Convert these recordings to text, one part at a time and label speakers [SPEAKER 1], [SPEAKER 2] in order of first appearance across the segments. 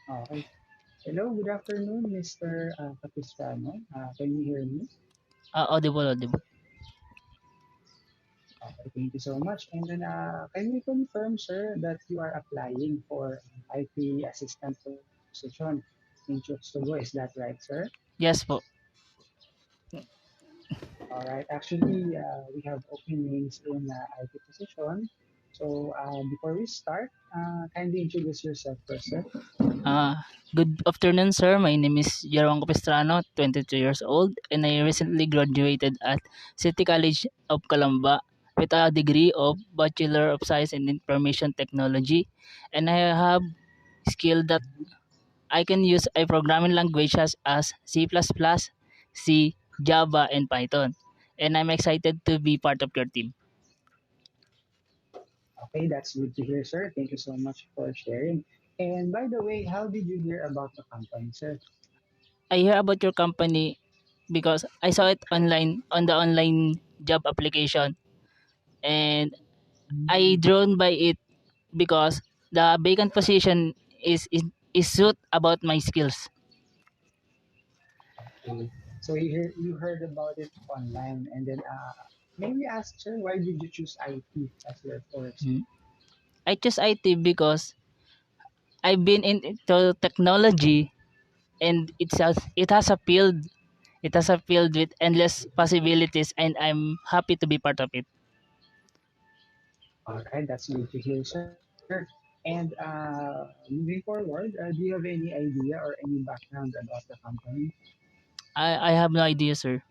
[SPEAKER 1] Okay. Hello, good afternoon, Mr. Capistrano. Can you hear me?
[SPEAKER 2] Audible, audible.
[SPEAKER 1] Okay, thank you so much. And then, can you confirm, sir, that you are applying for IT assistant position in Chukstogo? Is that right, sir?
[SPEAKER 2] Yes po.
[SPEAKER 1] All right. Actually, we have openings in IT position. So, before we start, kindly introduce yourself first, sir.
[SPEAKER 2] Uh, Good afternoon, sir. My name is Jerome Capistrano, 22 years old, and I recently graduated at City College of Calamba with a degree of Bachelor of Science in Information Technology, and I have skill that I can use a programming languages as C++, C, Java, and Python. And I'm excited to be part of your team.
[SPEAKER 1] Okay, that's good to hear, sir. Thank you so much for sharing. And by the way, how did you hear about the company, sir?
[SPEAKER 2] I hear about your company because I saw it online on the online job application, and I drawn by it because the vacant position is suit about my skills.
[SPEAKER 1] Okay. So you heard about it online, and then maybe ask, sir, why did you choose IT as your course?
[SPEAKER 2] Mm. I choose IT because I've been into technology, and it has a field with endless possibilities, and I'm happy to be part of it.
[SPEAKER 1] All right, that's good to hear, sir. And moving forward, do you have any idea or any background about the company?
[SPEAKER 2] I have no idea, sir.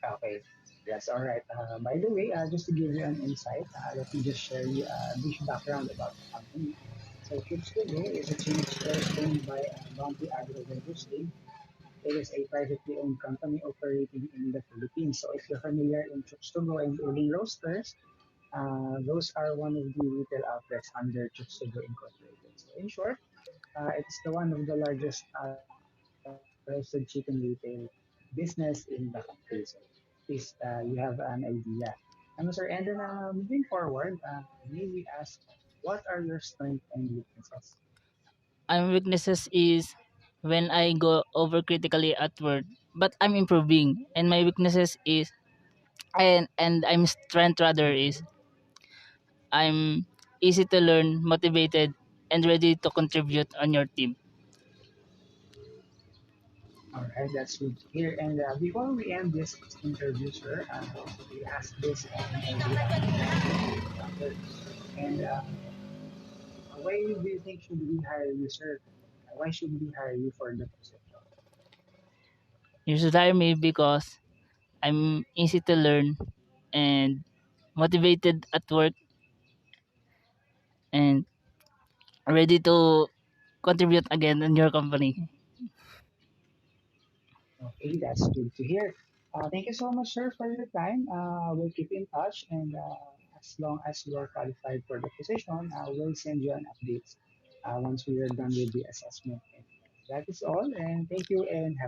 [SPEAKER 1] Okay, that's all right. By the way, just to give you an insight, let me just share you a brief background about the company. So, Chipstudio is a chain store owned by Bounty Agro Industry. It is a privately owned company operating in the Philippines. So, if you're familiar in Chipstudio and Uling Roasters, those are one of the retail outlets under Chipstudio Incorporated. So, in short, it's the one of the largest roasted chicken retail business in the country. So at least you have an idea. Sir, and then moving forward, may we ask, what are your strengths and weaknesses?
[SPEAKER 2] My weaknesses is when I go over critically at work, but I'm improving. And my weaknesses is and I'm strength rather is I'm easy to learn, motivated, and ready to contribute on your team.
[SPEAKER 1] All right, that's good to hear. And before we end this interview, sir, we ask this in every interview after. And why do you think should we hire you, sir? Why should we hire you for the position?
[SPEAKER 2] You should hire me because I'm easy to learn and motivated at work and ready to contribute again in your company.
[SPEAKER 1] Okay, that's good to hear. Thank you so much, sir, for your time. We'll keep in touch, and as long as you are qualified for the position, we'll send you an update once we are done with the assessment. And that is all, and thank you, and have